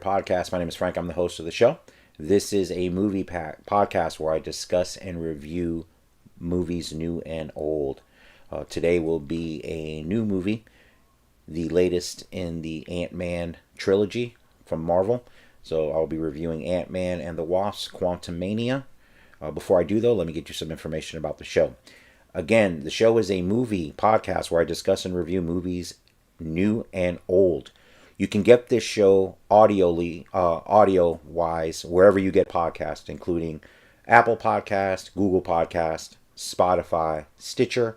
Podcast. My name is Frank. I'm the host of the show. This is a movie podcast where I discuss and review movies new and old. Today will be a new movie, the latest in the Ant-Man trilogy from Marvel. So I'll be reviewing Ant-Man and the Wasp, Quantumania. Before I do, though, let me get you some information about the show. Again, the show is a movie podcast where I discuss and review movies new and old. You can get this show audio-wise wherever you get podcasts, including Apple Podcast, Google Podcast, Spotify, Stitcher,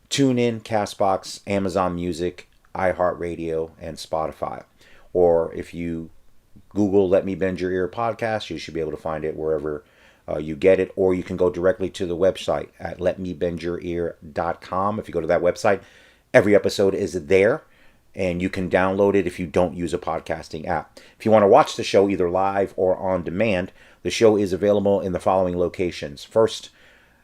TuneIn, Castbox, Amazon Music, iHeartRadio, and Spotify. Or if you Google Let Me Bend Your Ear podcast, you should be able to find it wherever you get it. Or you can go directly to the website at letmebendyourear.com. If you go to that website, every episode is there. And you can download it if you don't use a podcasting app. If you want to watch the show either live or on demand, the show is available in the following locations. First,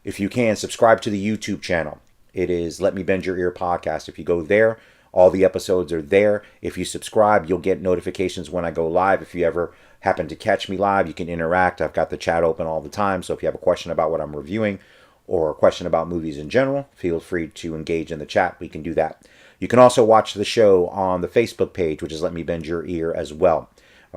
if you can, subscribe to the YouTube channel. It is Let Me Bend Your Ear podcast. If you go there, all the episodes are there. If you subscribe, you'll get notifications when I go live. If you ever happen to catch me live, you can interact. I've got the chat open all the time. So if you have a question about what I'm reviewing or a question about movies in general, feel free to engage in the chat. We can do that. You can also watch the show on the Facebook page, which is Let Me Bend Your Ear as well.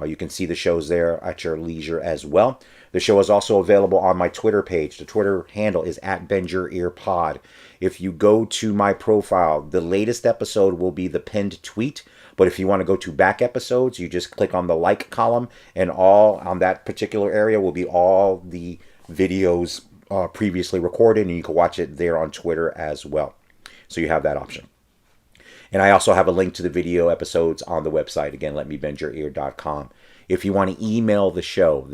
You can see the shows there at your leisure as well. The show is also available on my Twitter page. The Twitter handle is at BendYourEarPod. If you go to my profile, the latest episode will be the pinned tweet. But if you want to go to back episodes, you just click on the like column, and all on that particular area will be all the videos previously recorded, and you can watch it there on Twitter as well. So you have that option. And I also have a link to the video episodes on the website. Again, letmebendyourear.com. If you want to email the show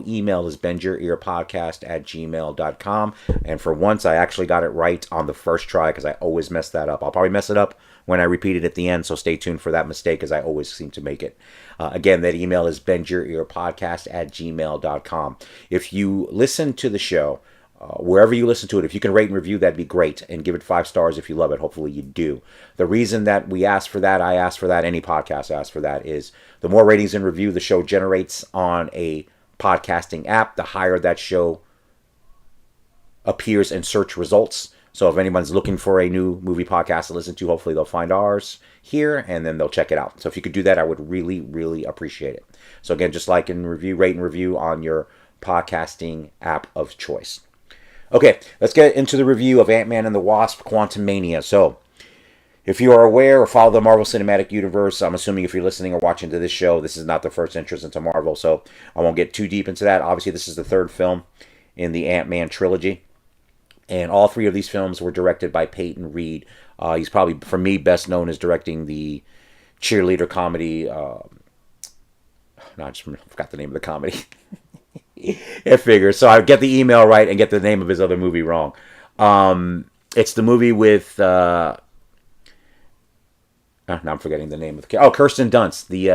email is bendyourearpodcast@gmail.com. And for once, I actually got it right on the first try because I always mess that up. I'll probably mess it up when I repeat it at the end, so stay tuned for that mistake as I always seem to make it. Again, that email is bendyourearpodcast@gmail.com. If you listen to the show, wherever you listen to it, if you can rate and review, that'd be great. And give it 5 stars if you love it. Hopefully you do. The reason that we ask for that, I ask for that, any podcast asks for that, is the more ratings and review the show generates on a podcasting app, the higher that show appears in search results. So if anyone's looking for a new movie podcast to listen to, hopefully they'll find ours here and then they'll check it out. So if you could do that, I would really, really appreciate it. So again, just like and review, rate and review on your podcasting app of choice. Okay, let's get into the review of Ant-Man and the Wasp, Quantumania. So, if you are aware or follow the Marvel Cinematic Universe, I'm assuming if you're listening or watching to this show, this is not the first entrance into Marvel, so I won't get too deep into that. Obviously, this is the third film in the Ant-Man trilogy, and all 3 of these films were directed by Peyton Reed. He's probably, for me, best known as directing the cheerleader comedy. No, I just forgot the name of the comedy. It figures. So I get the email right and get the name of his other movie wrong. It's the movie with now I'm forgetting the name of the Kirsten Dunst, the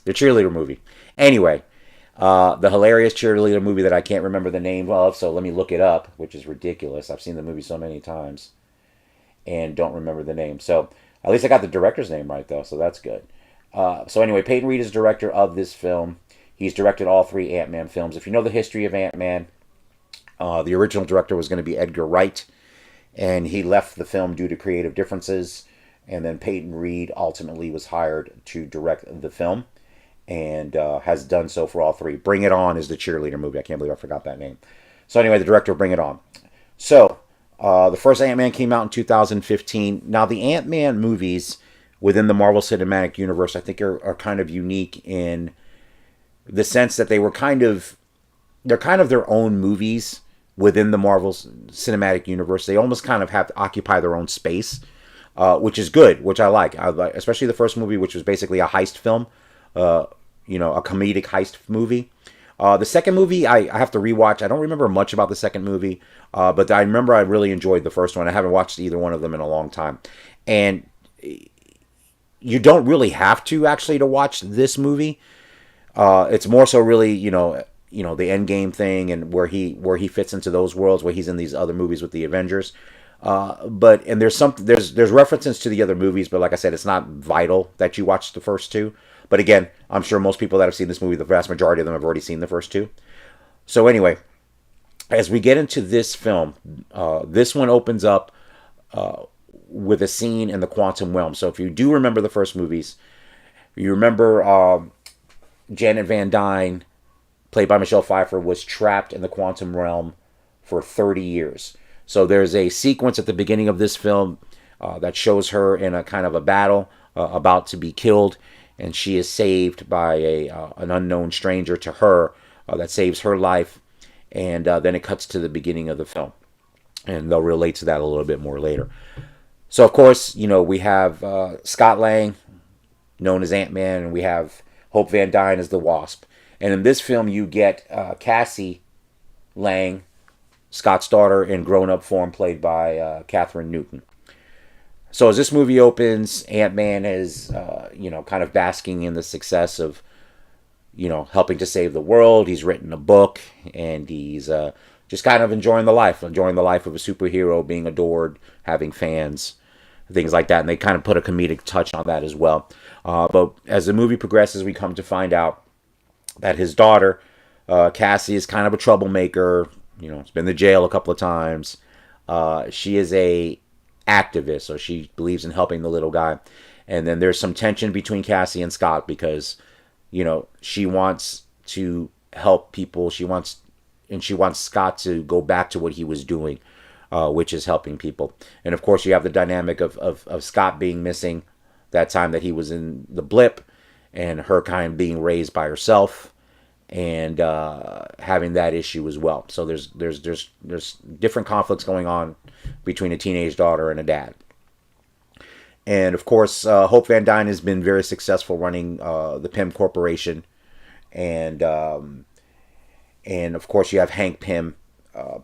cheerleader movie. Anyway, the hilarious cheerleader movie that I can't remember the name of, so let me look it up, which is ridiculous. I've seen the movie so many times and don't remember the name. So at least I got the director's name right though, so that's good. So anyway, Peyton Reed is director of this film. He's directed all 3 Ant-Man films. If you know the history of Ant-Man, the original director was going to be Edgar Wright, and he left the film due to creative differences, and then Peyton Reed ultimately was hired to direct the film, and has done so for all 3. Bring It On is the cheerleader movie. I can't believe I forgot that name. So anyway, the director of Bring It On. So, the first Ant-Man came out in 2015. Now, the Ant-Man movies within the Marvel Cinematic Universe, I think, are kind of unique in the sense that they're kind of their own movies within the Marvel Cinematic Universe. They almost kind of have to occupy their own space, which is good, which I like. Especially the first movie, which was basically a heist film, a comedic heist movie. The second movie, I have to rewatch. I don't remember much about the second movie, but I remember I really enjoyed the first one. I haven't watched either one of them in a long time. And you don't really have to, actually, to watch this movie. It's more so really, the end game thing and where he fits into those worlds, where he's in these other movies with the Avengers. But there's references to the other movies, but like I said, it's not vital that you watch the first 2. But again, I'm sure most people that have seen this movie, the vast majority of them have already seen the first two. So anyway, as we get into this film, this one opens up with a scene in the quantum realm. So if you do remember the first movies, you remember Janet Van Dyne, played by Michelle Pfeiffer, was trapped in the quantum realm for 30 years. So there's a sequence at the beginning of this film that shows her in a kind of a battle about to be killed, and she is saved by an unknown stranger to her that saves her life, and then it cuts to the beginning of the film, and they'll relate to that a little bit more later. So of course, we have Scott Lang, known as Ant-Man, and we have Hope Van Dyne as the Wasp. And in this film, you get Cassie Lang, Scott's daughter, in grown-up form, played by Catherine Newton. So as this movie opens, Ant-Man is, kind of basking in the success of, helping to save the world. He's written a book, and he's just kind of enjoying the life of a superhero, being adored, having fans, things like that. And they kind of put a comedic touch on that as well. But as the movie progresses, we come to find out that his daughter, Cassie, is kind of a troublemaker. Has been to jail a couple of times. She is a activist, so she believes in helping the little guy. And then there's some tension between Cassie and Scott because, she wants to help people. She wants Scott to go back to what he was doing, which is helping people. And of course, you have the dynamic of Scott being missing that time that he was in the blip, and her kind of being raised by herself, and having that issue as well. So there's different conflicts going on between a teenage daughter and a dad. And of course, Hope Van Dyne has been very successful running the Pym Corporation, and of course you have Hank Pym,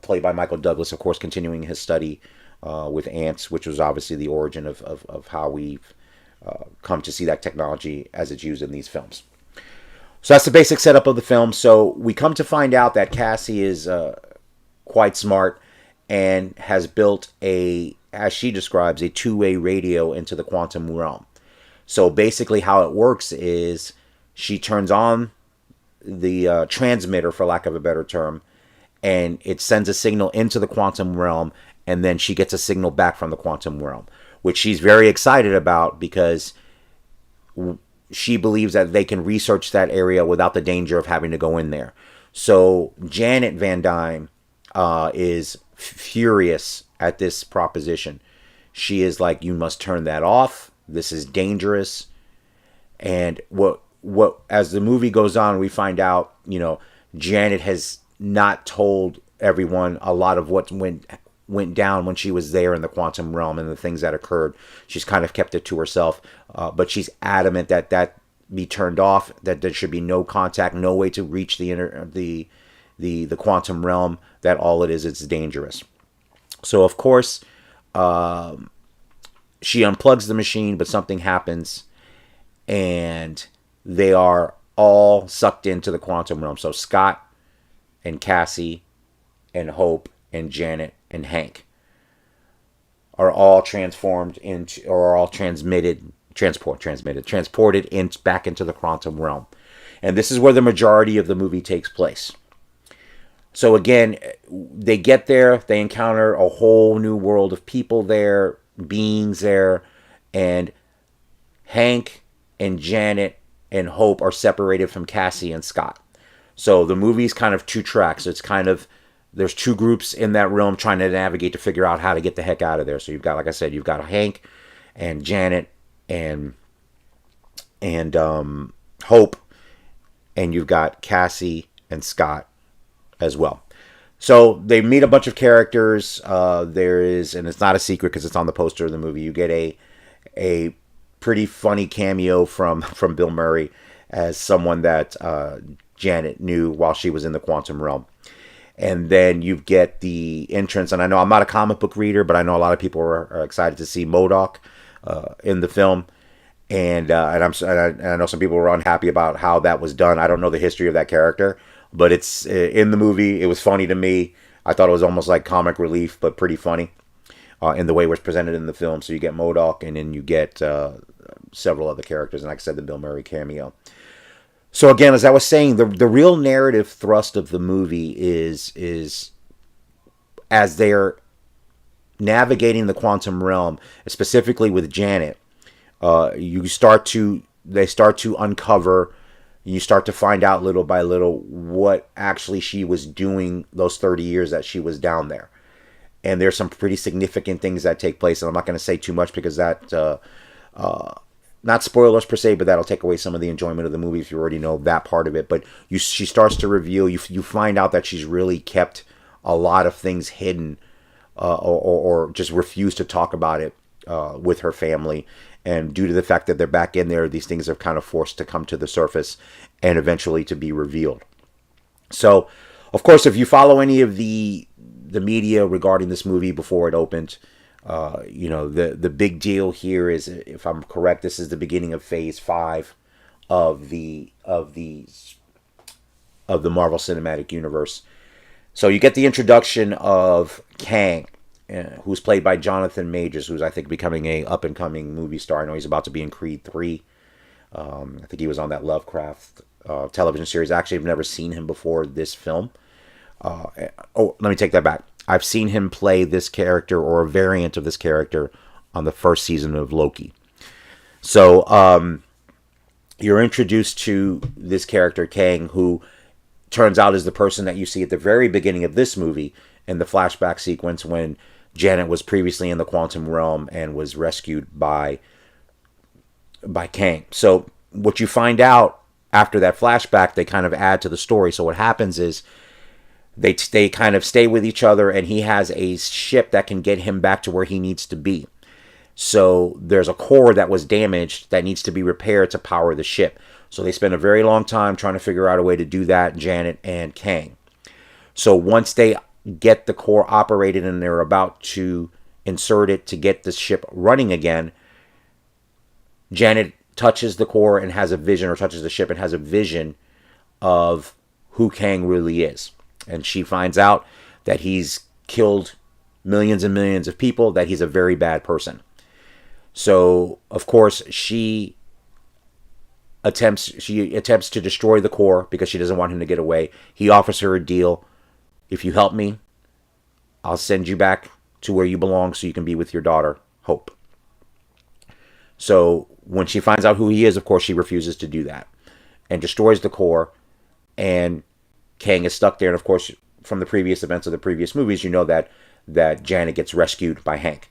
played by Michael Douglas, of course continuing his study with ants, which was obviously the origin of how we've come to see that technology as it's used in these films. So that's the basic setup of the film. So we come to find out that Cassie is quite smart and has built as she describes, a two-way radio into the quantum realm. So basically how it works is she turns on the transmitter, for lack of a better term, and it sends a signal into the quantum realm, and then she gets a signal back from the quantum realm, which she's very excited about because she believes that they can research that area without the danger of having to go in there. So Janet Van Dyne is furious at this proposition. She is like, you must turn that off. This is dangerous. And what as the movie goes on, we find out, Janet has not told everyone a lot of what went down when she was there in the quantum realm and the things that occurred. She's kind of kept it to herself, but she's adamant that be turned off, that there should be no contact, no way to reach the quantum realm, that all it is, it's dangerous. So of course, she unplugs the machine, but something happens, and they are all sucked into the quantum realm. So Scott and Cassie and Hope and Janet and Hank are all transformed into, or are all transported back into the quantum realm. And this is where the majority of the movie takes place. So again, they get there, they encounter a whole new world of people there, beings there, and Hank and Janet and Hope are separated from Cassie and Scott. So the movie's kind of two tracks. It's kind of, there's two groups in that realm trying to navigate to figure out how to get the heck out of there. So you've got, like I said, you've got Hank and Janet and Hope, and you've got Cassie and Scott as well. So they meet a bunch of characters. There is, and it's not a secret because it's on the poster of the movie, you get a pretty funny cameo from Bill Murray as someone that Janet knew while she was in the quantum realm. And then you get the entrance, and I know I'm not a comic book reader, but I know a lot of people are excited to see MODOK in the film. And I know some people were unhappy about how that was done. I don't know the history of that character, but it's in the movie. It was funny to me. I thought it was almost like comic relief, but pretty funny. in the way it was presented in the film. So you get MODOK, and then you get several other characters, and like I said, the Bill Murray cameo. So again, as I was saying, the real narrative thrust of the movie is as they're navigating the quantum realm, specifically with Janet. They start to uncover. You start to find out little by little what actually she was doing those 30 years that she was down there. And there's some pretty significant things that take place, and I'm not going to say too much because that not spoilers per se, but that'll take away some of the enjoyment of the movie if you already know that part of it. But she starts to reveal, you find out that she's really kept a lot of things hidden, or just refused to talk about it with her family. And due to the fact that they're back in there, these things are kind of forced to come to the surface and eventually to be revealed. So, of course, if you follow any of the media regarding this movie before it opened, the big deal here is, if I'm correct, this is the beginning of Phase 5 of the Marvel Cinematic Universe. So you get the introduction of Kang, who's played by Jonathan Majors, who's, I think, becoming a up-and-coming movie star. I know he's about to be in Creed 3. I think he was on that Lovecraft television series. Actually, I've never seen him before this film. Let me take that back. I've seen him play this character, or a variant of this character, on the first season of Loki. So you're introduced to this character, Kang, who turns out is the person that you see at the very beginning of this movie in the flashback sequence when Janet was previously in the quantum realm and was rescued by Kang. So what you find out after that flashback, they kind of add to the story. So what happens is they kind of stay with each other, and he has a ship that can get him back to where he needs to be. So there's a core that was damaged that needs to be repaired to power the ship. So they spend a very long time trying to figure out a way to do that, Janet and Kang. So once they get the core operated and they're about to insert it to get the ship running again, Janet touches the core and has a vision, or touches the ship and has a vision of who Kang really is. And she finds out that he's killed millions and millions of people, that he's a very bad person. So, of course, she attempts to destroy the core because she doesn't want him to get away. He offers her a deal. If you help me, I'll send you back to where you belong so you can be with your daughter, Hope. So when she finds out who he is, of course, she refuses to do that and destroys the core, and Kang is stuck there. And of course, from the previous events of the previous movies, you know that Janet gets rescued by Hank,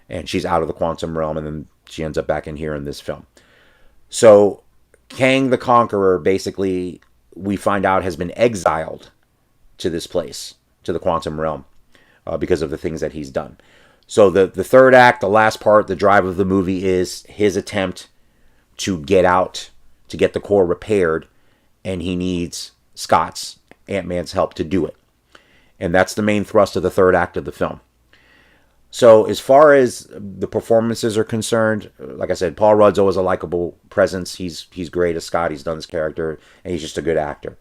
and she's out of the quantum realm, and then she ends up back in here in this film. So Kang the Conqueror, basically, we find out, has been exiled to this place, to the quantum realm, because of the things that he's done. So the third act, the last part, the drive of the movie is his attempt to get out, to get the core repaired, and he needs Scott's, Ant-Man's, help to do it. And that's the main thrust of the third act of the film. So as far as the performances are concerned, like I said, Paul Rudd's always a likable presence. He's great as Scott. He's done his character, and he's just a good actor.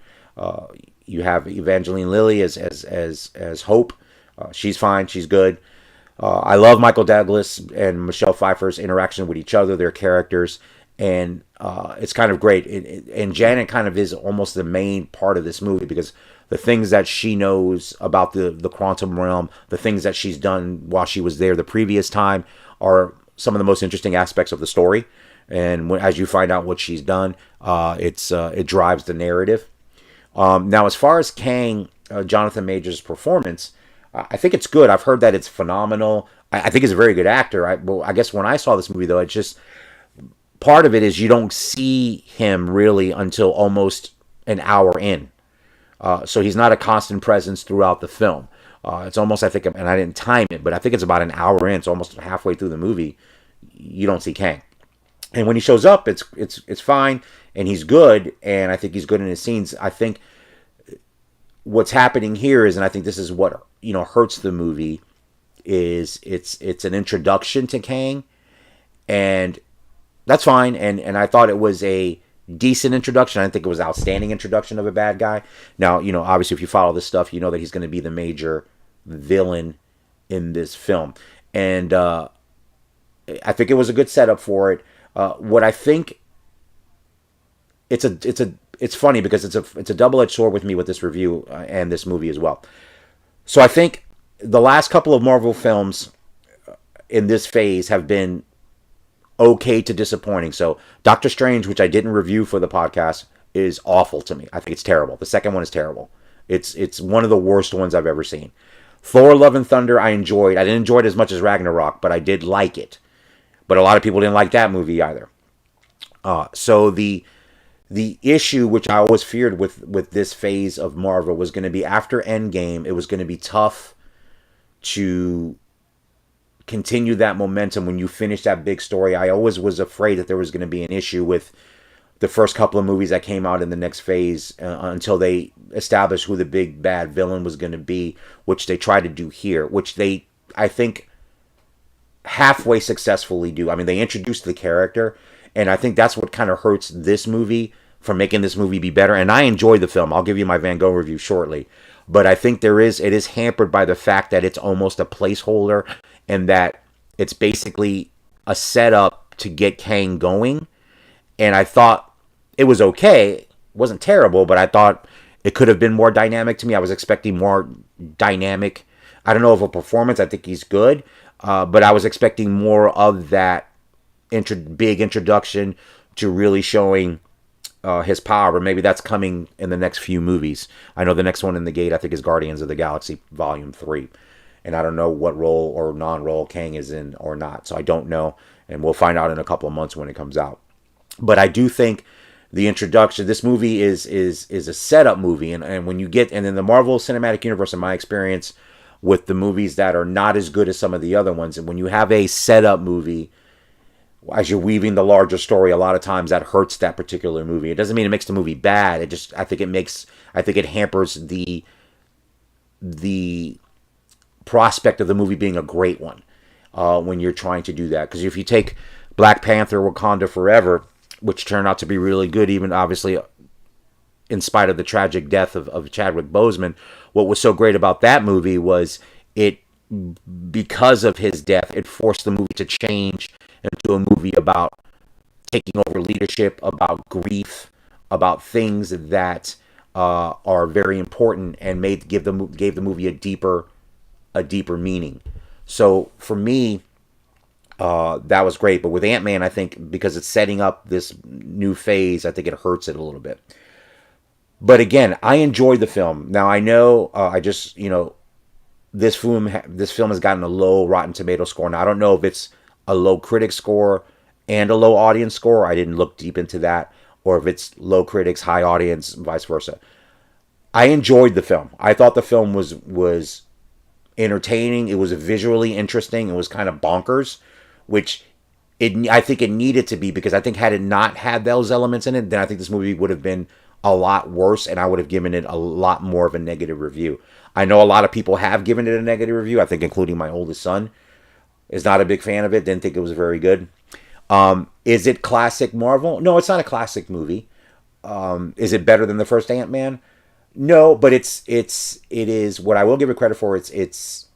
You have Evangeline Lilly as Hope. She's fine. She's good. I love Michael Douglas and Michelle Pfeiffer's interaction with each other, their characters, and it's kind of great. And Janet kind of is almost the main part of this movie, because the things that she knows about the quantum realm, the things that she's done while she was there the previous time, are some of the most interesting aspects of the story. And as you find out what she's done, it drives the narrative. Now, as far as Kang, Jonathan Majors' performance, I think it's good. I've heard that it's phenomenal. I think he's a very good actor. I guess when I saw this movie, though, it's just, part of it is you don't see him really until almost an hour in. So he's not a constant presence throughout the film. It's almost, I think, and I didn't time it, but I think it's about an hour in, so almost halfway through the movie, you don't see Kang. And when he shows up, it's fine, and he's good, and I think he's good in his scenes. I think what's happening here is, and I think this is what hurts the movie, is it's an introduction to Kang, and that's fine. And I thought it was a decent introduction. I didn't think it was an outstanding introduction of a bad guy. Now, obviously, if you follow this stuff, you know that he's going to be the major villain in this film. and I think it was a good setup for it. What I think it's funny because it's a double edged sword with me with this review and this movie as well. So I think the last couple of Marvel films in this phase have been okay to disappointing. So Doctor Strange, which I didn't review for the podcast, is awful to me. I think it's terrible. The second one is terrible. It's one of the worst ones I've ever seen. Thor: Love and Thunder I enjoyed. I didn't enjoy it as much as Ragnarok, but I did like it. But a lot of people didn't like that movie either. So the issue, which I always feared with this phase of Marvel, was going to be after Endgame. It was going to be tough to continue that momentum when you finish that big story. I always was afraid that there was going to be an issue with the first couple of movies that came out in the next phase until they established who the big bad villain was going to be, which they tried to do here, which they, I think, halfway successfully do. I mean, they introduced the character, and I think that's what kind of hurts this movie from making this movie be better. And I enjoyed the film. I'll give you my Van Gogh review shortly. But I think it is hampered by the fact that it's almost a placeholder, and that it's basically a setup to get Kang going. And I thought it was okay. It wasn't terrible, but I thought it could have been more dynamic to me. I was expecting more dynamic. I don't know of a performance. I think he's good. But I was expecting more of that big introduction to really showing his power. But maybe that's coming in the next few movies. I know the next one in the gate, I think, is Guardians of the Galaxy Volume 3. And I don't know what role or non-role Kang is in or not. So I don't know. And we'll find out in a couple of months when it comes out. But I do think the introduction, this movie is a setup movie. And when you get, and in the Marvel Cinematic Universe, in my experience with the movies that are not as good as some of the other ones, and when you have a setup movie, as you're weaving the larger story, a lot of times that hurts that particular movie. It doesn't mean it makes the movie bad. I think it hampers the prospect of the movie being a great one when you're trying to do that. Because if you take Black Panther: Wakanda Forever, which turned out to be really good, even obviously in spite of the tragic death of Chadwick Boseman, what was so great about that movie was because of his death, it forced the movie to change into a movie about taking over leadership, about grief, about things that are very important, and gave the movie a deeper meaning. So for me, that was great. But with Ant-Man, I think because it's setting up this new phase, I think it hurts it a little bit. But again, I enjoyed the film. Now I know this film has gotten a low Rotten Tomato score. Now I don't know if it's a low critic score and a low audience score. I didn't look deep into that, or if it's low critics, high audience, vice versa. I enjoyed the film. I thought the film was entertaining. It was visually interesting. It was kind of bonkers, which I think it needed to be, because I think had it not had those elements in it, then I think this movie would have been a lot worse, and I would have given it a lot more of a negative review. I know a lot of people have given it a negative review, I think including my oldest son is not a big fan of it, didn't think it was very good. Is it classic Marvel? No, it's not a classic movie. Is it better than the first Ant-Man? No, but it is what I will give it credit for. It's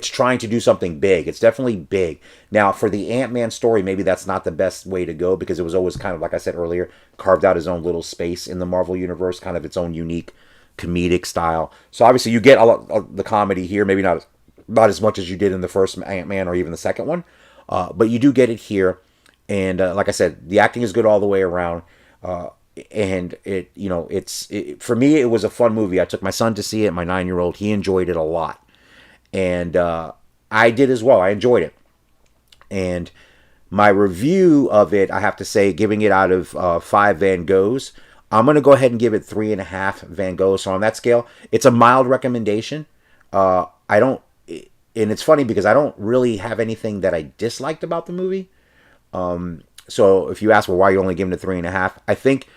trying to do something big. It's definitely big. Now, for the Ant-Man story, maybe that's not the best way to go, because it was always kind of, like I said earlier, carved out his own little space in the Marvel Universe, kind of its own unique comedic style. So obviously you get a lot of the comedy here, maybe not as much as you did in the first Ant-Man or even the second one, but you do get it here. And like I said, the acting is good all the way around. And for me, it was a fun movie. I took my son to see it, my 9-year-old. He enjoyed it a lot. And I did as well. I enjoyed it. And my review of it, I have to say, giving it out of 5 Van Goghs, I'm going to go ahead and give it 3.5 Van Goghs. So on that scale, it's a mild recommendation. And it's funny because I don't really have anything that I disliked about the movie. So if you ask, well, why are you only giving it 3.5? I think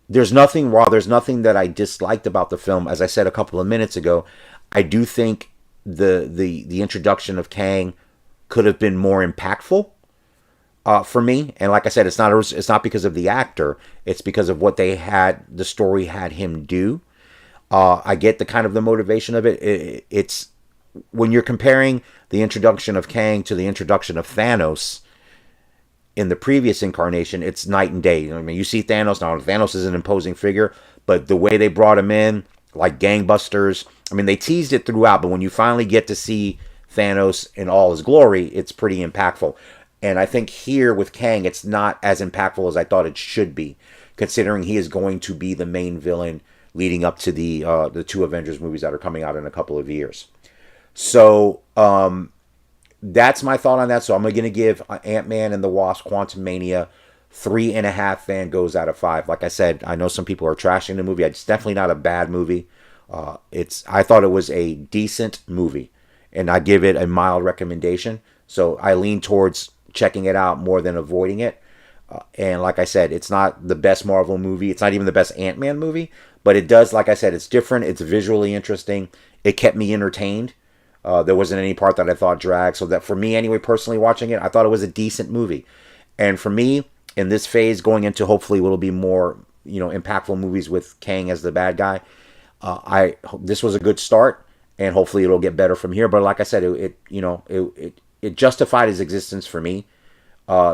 there's nothing wrong. There's nothing that I disliked about the film. As I said a couple of minutes ago, I do think the introduction of Kang could have been more impactful for me. And like I said, it's not because of the actor. It's because of what the story had him do. I get the kind of the motivation of it. It's when you're comparing the introduction of Kang to the introduction of Thanos in the previous incarnation, it's night and day. I mean, you see Thanos now. Thanos is an imposing figure, but the way they brought him in, like gangbusters. I mean, they teased it throughout, but when you finally get to see Thanos in all his glory, it's pretty impactful. And I think here with Kang, it's not as impactful as I thought it should be, considering he is going to be the main villain leading up to the two Avengers movies that are coming out in a couple of years. So that's my thought on that. So I'm going to give Ant-Man and the Wasp: Quantumania 3.5 Van Goghs out of 5. Like I said, I know some people are trashing the movie. It's definitely not a bad movie. I thought it was a decent movie, and I give it a mild recommendation. So I lean towards checking it out more than avoiding it. And like I said, it's not the best Marvel movie. It's not even the best Ant-Man movie. But it does, like I said, it's different. It's visually interesting. It kept me entertained. There wasn't any part that I thought dragged. So that for me, anyway, personally watching it, I thought it was a decent movie. And for me, in this phase, going into hopefully what'll be more, impactful movies with Kang as the bad guy, this was a good start, and hopefully it'll get better from here. But like I said, it justified his existence for me,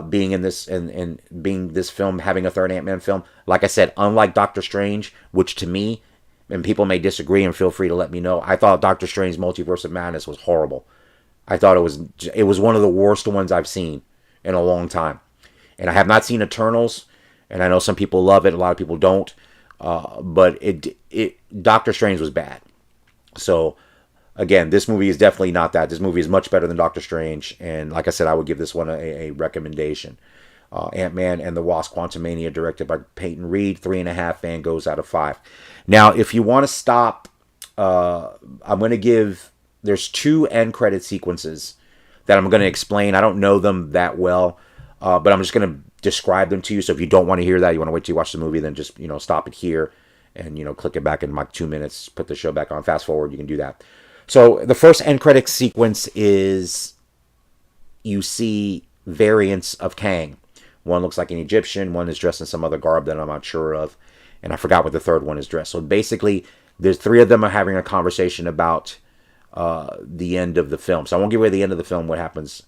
being in this and being this film, having a third Ant-Man film. Like I said, unlike Doctor Strange, which to me, and people may disagree and feel free to let me know, I thought Doctor Strange's Multiverse of Madness was horrible. I thought it was one of the worst ones I've seen in a long time. And I have not seen Eternals, and I know some people love it, a lot of people don't. But Doctor Strange was bad. So again, this movie is definitely not that. This movie is much better than Doctor Strange, and like I said, I would give this one a recommendation. Ant-Man and the Wasp: Quantumania, directed by Peyton Reed, 3.5 Van Goghs out of 5. Now, if you want to stop, I'm going to give. There's 2 end credit sequences that I'm going to explain. I don't know them that well, but I'm just going to describe them to you. So if you don't want to hear that, you want to wait till you watch the movie, then just stop it here and click it back in like 2 minutes. Put the show back on. Fast forward. You can do that. So the first end credit sequence is you see variants of Kang. One looks like an Egyptian. One is dressed in some other garb that I'm not sure of. And I forgot what the third one is dressed. So basically, there's 3 of them are having a conversation about the end of the film. So I won't give away the end of the film, what happens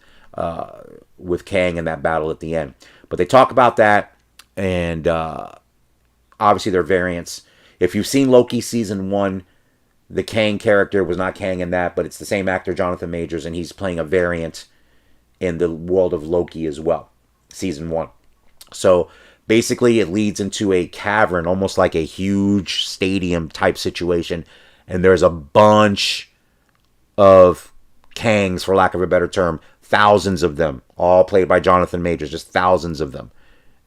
with Kang and that battle at the end. But they talk about that, and obviously they're variants. If you've seen Loki Season 1, the Kang character was not Kang in that, but it's the same actor, Jonathan Majors, and he's playing a variant in the world of Loki as well. Season 1. So basically it leads into a cavern, almost like a huge stadium type situation, and there's a bunch of Kangs, for lack of a better term, thousands of them, all played by Jonathan Majors, just thousands of them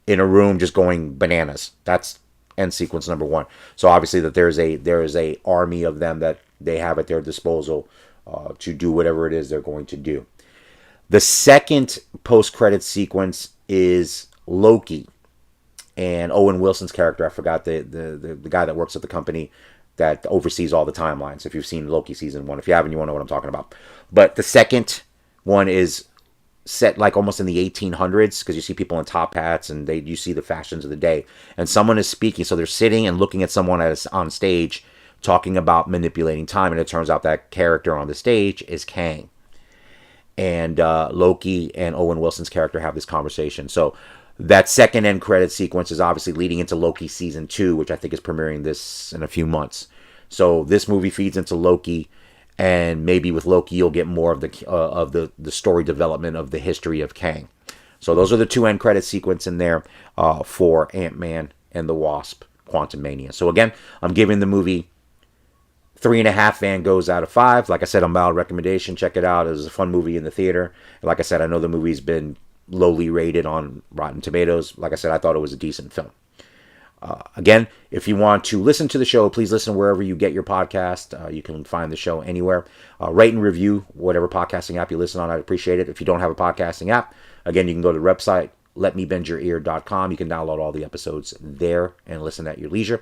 in a room just going bananas. That's end sequence number 1. So obviously that there is a army of them that they have at their disposal to do whatever it is they're going to do. The second post-credit sequence is Loki and Owen Wilson's character. I forgot the guy that works at the company that oversees all the timelines. If you've seen Loki Season 1. If you haven't, you won't know what I'm talking about. But the second one is set like almost in the 1800s, because you see people in top hats and you see the fashions of the day. And someone is speaking. So they're sitting and looking at someone on stage talking about manipulating time. And it turns out that character on the stage is Kang. And Loki and Owen Wilson's character have this conversation. So that second end credit sequence is obviously leading into Loki Season 2, which I think is premiering this in a few months. So this movie feeds into Loki, and maybe with Loki you'll get more of the story development of the history of Kang. So those are the 2 end credit sequence in there for Ant-Man and the Wasp: Quantumania. So again, I'm giving the movie 3.5 Van Goghs out of 5. Like I said, a mild recommendation. Check it out. It was a fun movie in the theater. Like I said, I know the movie's been lowly rated on Rotten Tomatoes. Like I said, I thought it was a decent film. Again, if you want to listen to the show, please listen wherever you get your podcast. You can find the show anywhere. Rate and review whatever podcasting app you listen on. I'd appreciate it. If you don't have a podcasting app, again, you can go to the website, letmebendyourear.com. You can download all the episodes there and listen at your leisure.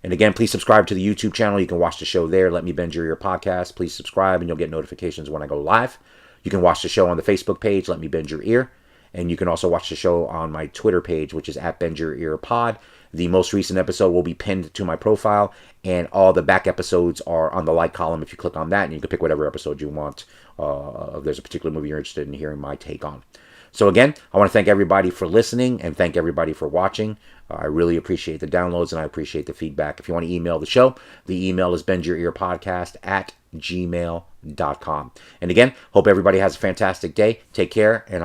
And again, please subscribe to the YouTube channel. You can watch the show there, Let Me Bend Your Ear Podcast. Please subscribe and you'll get notifications when I go live. You can watch the show on the Facebook page, Let Me Bend Your Ear. And you can also watch the show on my Twitter page, which is @BendYourEarPod. The most recent episode will be pinned to my profile, and all the back episodes are on the like column. If you click on that, and you can pick whatever episode you want. If there's a particular movie you're interested in hearing my take on. So again, I want to thank everybody for listening and thank everybody for watching. I really appreciate the downloads and I appreciate the feedback. If you want to email the show, the email is bendyourearpodcast@gmail.com. And again, hope everybody has a fantastic day. Take care, and